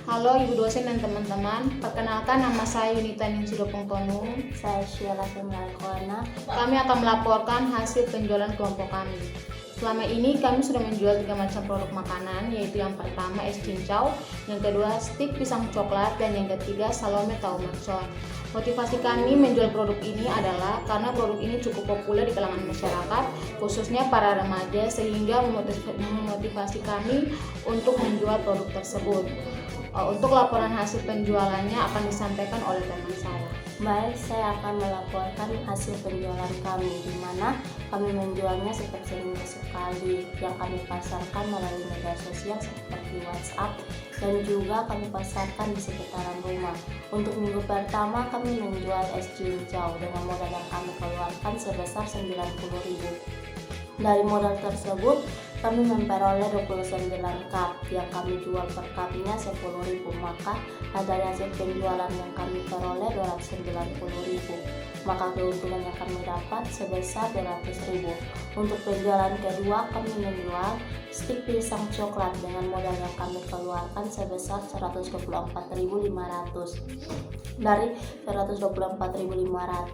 Halo Ibu dosen dan teman-teman, perkenalkan nama saya Yunita Ningsido Pungtonu. Saya Sheila Femlakoana. Kami akan melaporkan hasil penjualan kelompok kami. Selama ini kami sudah menjual 3 macam produk makanan, yaitu yang pertama es cincau, yang kedua stik pisang coklat, dan yang ketiga salome tahu mercon. Motivasi kami menjual produk ini adalah karena produk ini cukup populer di kalangan masyarakat, khususnya para remaja, sehingga memotivasi kami untuk menjual produk tersebut. Untuk laporan hasil penjualannya akan disampaikan oleh teman saya. Baik, saya akan melaporkan hasil penjualan kami, di mana kami menjualnya setiap seminggu sekali, yang kami pasarkan melalui media sosial seperti WhatsApp, dan juga kami pasarkan di sekitaran rumah. Untuk minggu pertama kami menjual es cincau dengan modal yang kami keluarkan sebesar 90.000. Dari modal tersebut kami memperoleh 29 cup yang kami jual per cupnya 10.000, maka dari hasil penjualan yang kami peroleh 290.000, maka keuntungan yang kami dapat sebesar 200.000. Untuk penjualan kedua kami menjual stik pisang coklat dengan modal yang kami keluarkan sebesar 124.500. Dari 124.500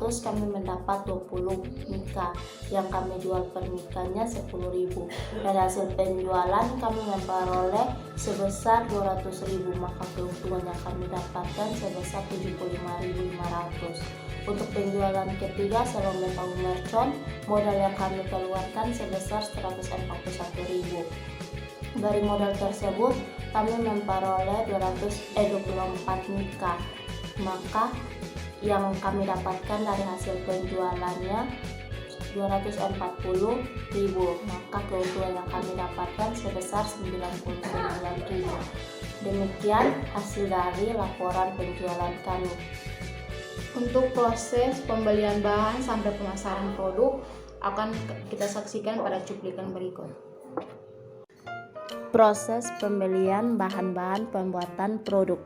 kami mendapat 20 mika yang kami jual per mikanya 10.000. Dari hasil penjualan kami memperoleh sebesar 200.000, maka keuntungan yang kami dapatkan sebesar 75.500. Untuk penjualan ketiga salome tahu mercon, modal yang kami keluarkan sebesar 141.000. Dari modal tersebut kami memperoleh 24 mika, maka yang kami dapatkan dari hasil penjualannya 240.000, maka keuntungan yang kami dapatkan sebesar 99.000. Demikian hasil dari laporan penjualan kami. Untuk proses pembelian bahan sampai pemasaran produk akan kita saksikan pada cuplikan berikut. Proses pembelian bahan-bahan pembuatan produk.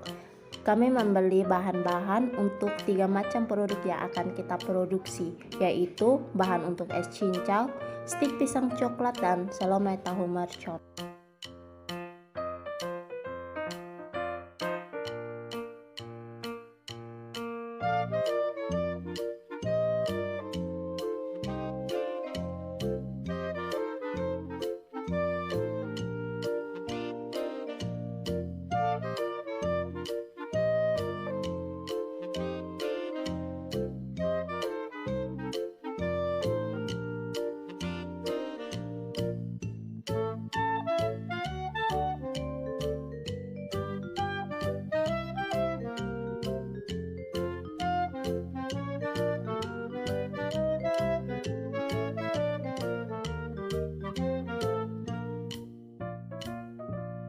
Kami membeli bahan-bahan untuk 3 macam produk yang akan kita produksi, yaitu bahan untuk es cincau, stik pisang coklat, dan salome tahu mercon.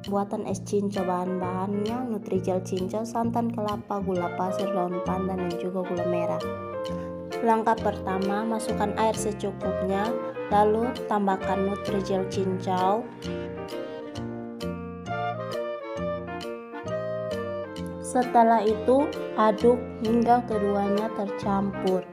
Buatan es cincau, bahan-bahannya Nutrijel cincau, santan kelapa, gula pasir, daun pandan, dan juga gula merah. Langkah pertama, masukkan air secukupnya, lalu tambahkan Nutrijel cincau, setelah itu aduk hingga keduanya tercampur.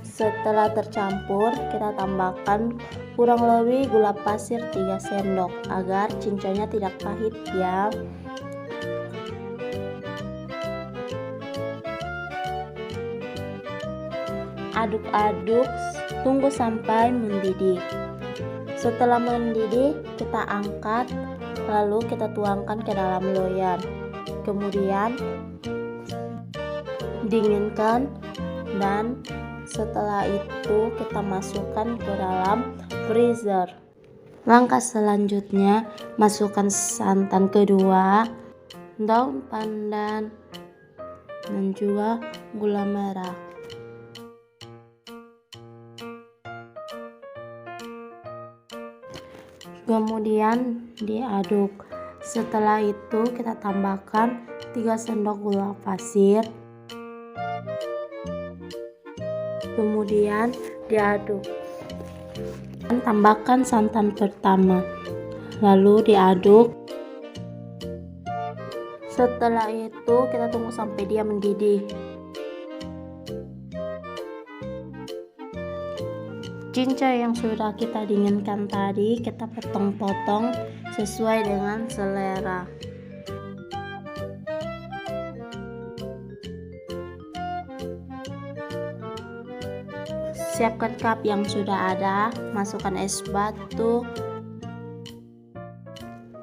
Setelah tercampur, kita tambahkan kurang lebih gula pasir 3 sendok agar cincaunya tidak pahit ya. Aduk-aduk, tunggu sampai mendidih. Setelah mendidih, kita angkat, lalu kita tuangkan ke dalam loyang. Kemudian dinginkan, dan setelah itu kita masukkan ke dalam freezer. Langkah selanjutnya, masukkan santan kedua, daun pandan, dan juga gula merah. Kemudian diaduk. Setelah itu kita tambahkan 3 sendok gula pasir. Kemudian diaduk. Dan tambahkan santan pertama. Lalu diaduk. Setelah itu kita tunggu sampai dia mendidih. cincau yang sudah kita dinginkan tadi kita potong-potong sesuai dengan selera. Siapkan cup yang sudah ada, masukkan es batu,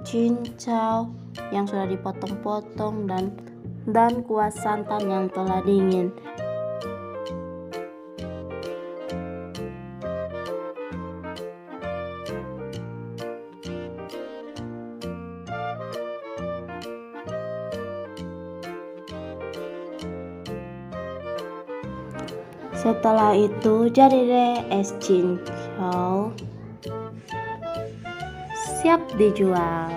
cincau yang sudah dipotong-potong dan kuah santan yang telah dingin. Setelah itu jadi deh es cincau siap dijual.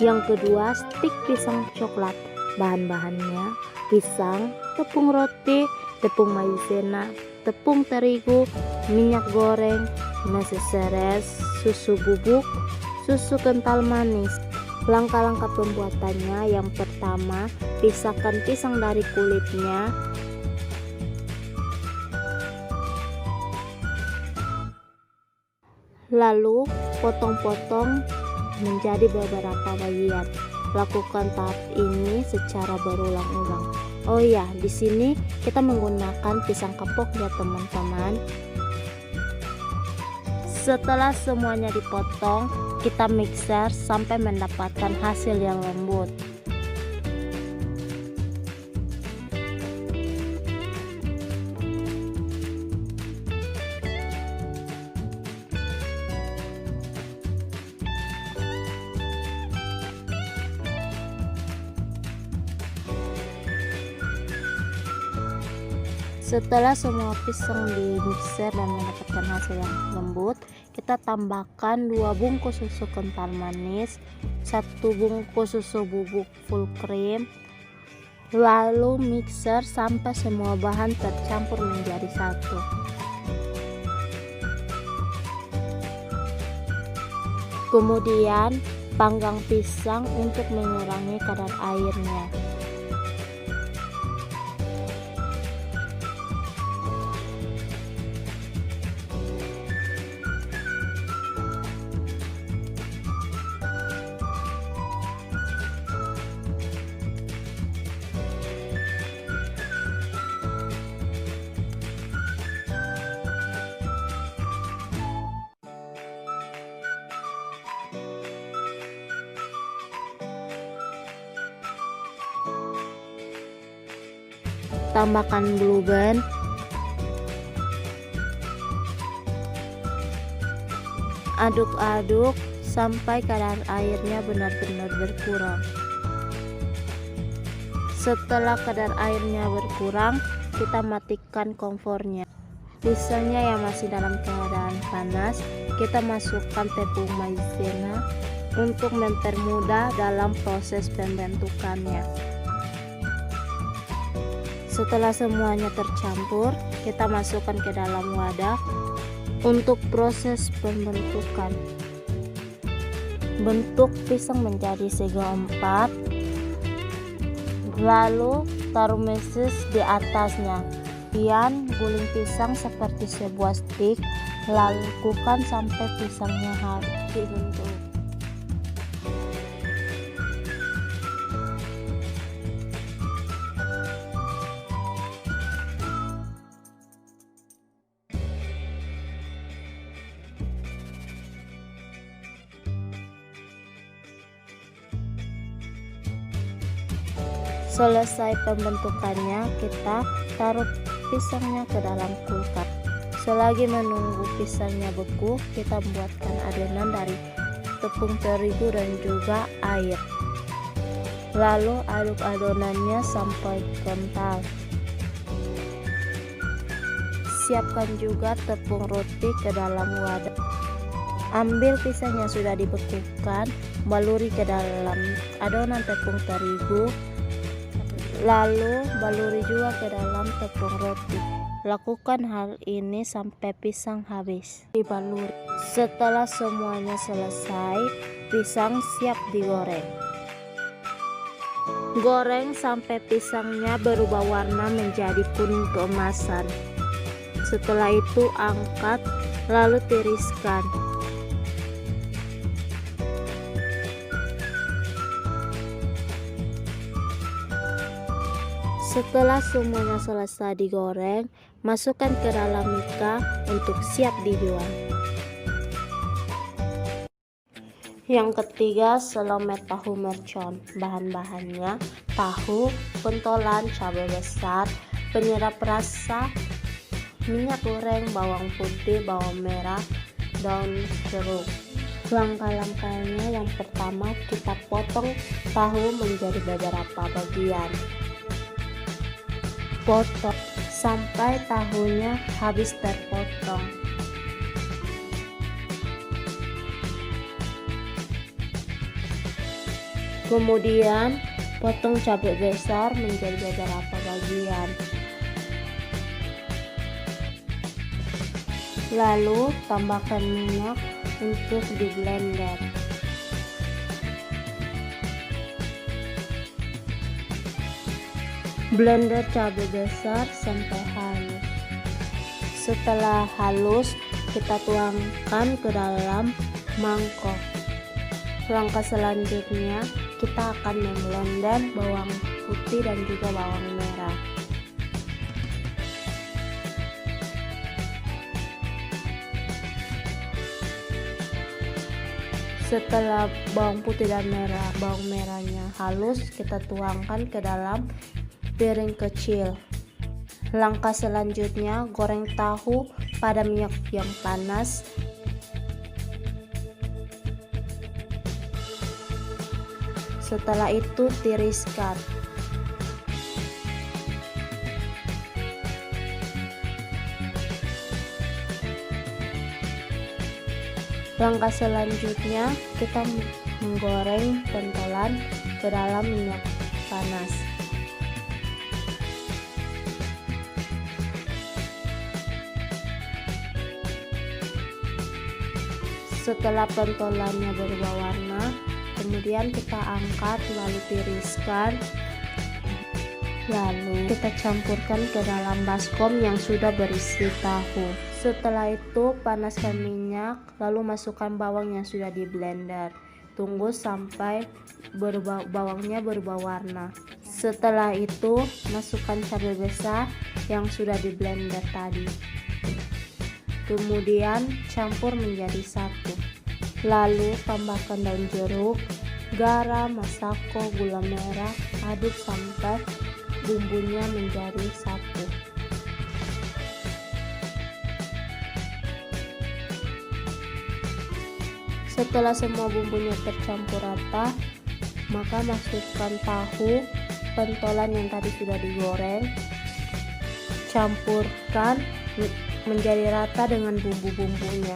Yang kedua, stik pisang coklat. Bahan-bahannya pisang, tepung roti, tepung maizena, tepung terigu, minyak goreng, nasi seres, susu bubuk, susu kental manis. Langkah-langkah pembuatannya, yang pertama, pisahkan pisang dari kulitnya. Lalu potong-potong menjadi beberapa bagian. Lakukan tahap ini secara berulang-ulang. Oh ya, di sini kita menggunakan pisang kepok ya teman-teman. Setelah semuanya dipotong, kita mixer sampai mendapatkan hasil yang lembut. Setelah semua pisang di mixer dan mendapatkan hasil yang lembut, kita tambahkan 2 bungkus susu kental manis, 1 bungkus susu bubuk full cream, lalu mixer sampai semua bahan tercampur menjadi satu. Kemudian panggang pisang untuk mengurangi kadar airnya. Tambahkan blue band, aduk-aduk sampai kadar airnya benar-benar berkurang. Setelah kadar airnya berkurang, kita matikan kompornya. Pisangnya yang masih dalam keadaan panas, kita masukkan tepung maizena untuk mempermudah dalam proses pembentukannya. Setelah semuanya tercampur, kita masukkan ke dalam wadah untuk proses pembentukan. Bentuk pisang menjadi segi 4, lalu taruh meses di atasnya. Kemudian guling pisang seperti sebuah stik, lakukan sampai pisangnya habis dibentuk. Selesai pembentukannya, kita taruh pisangnya ke dalam kulkas. Selagi menunggu pisangnya beku, kita buatkan adonan dari tepung terigu dan juga air. Lalu aduk adonannya sampai kental. Siapkan juga tepung roti ke dalam wadah. Ambil pisang yang sudah dibekukan, baluri ke dalam adonan tepung terigu, lalu baluri juga ke dalam tepung roti. Lakukan hal ini sampai pisang habis dibaluri. Setelah semuanya selesai, pisang siap digoreng. Goreng sampai pisangnya berubah warna menjadi kuning keemasan. Setelah itu angkat, lalu tiriskan. Setelah semuanya selesai digoreng, masukkan ke dalam mika untuk siap dijual. Yang ketiga, selomet tahu mercon. Bahan-bahannya tahu, pentolan, cabai besar, penyedap rasa, minyak goreng, bawang putih, bawang merah, daun jeruk. Langkah-langkahnya, yang pertama kita potong tahu menjadi beberapa bagian. Potong sampai tahunya habis terpotong. Kemudian potong cabai besar menjadi beberapa bagian. Lalu tambahkan minyak untuk di blender. Blender cabai besar sampai halus. Setelah halus, kita tuangkan ke dalam mangkok. Langkah selanjutnya, kita akan memblender bawang putih dan juga bawang merah. Setelah bawang putih dan bawang merahnya halus, kita tuangkan ke dalam piring kecil. Langkah selanjutnya, goreng tahu pada minyak yang panas. Setelah itu tiriskan. Langkah selanjutnya, kita menggoreng pentolan ke dalam minyak panas. Setelah pentolannya berubah warna, kemudian kita angkat lalu tiriskan. Lalu kita campurkan ke dalam baskom yang sudah berisi tahu. Setelah itu panaskan minyak, lalu masukkan bawang yang sudah di blender. Tunggu sampai bawangnya berubah warna. Setelah itu masukkan cabai besar yang sudah di blender tadi. Kemudian campur menjadi satu. Lalu tambahkan daun jeruk, garam, masako, gula merah, aduk sampai bumbunya menjadi satu. Setelah semua bumbunya tercampur rata, maka masukkan tahu, pentolan yang tadi sudah digoreng, campurkan menjadi rata dengan bumbu-bumbunya.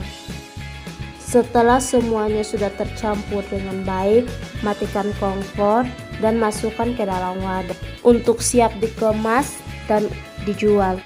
Setelah semuanya sudah tercampur dengan baik, matikan kompor dan masukkan ke dalam wadah untuk siap dikemas dan dijual.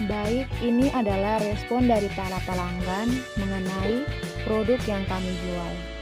Baik, ini adalah respon dari para pelanggan mengenai produk yang kami jual.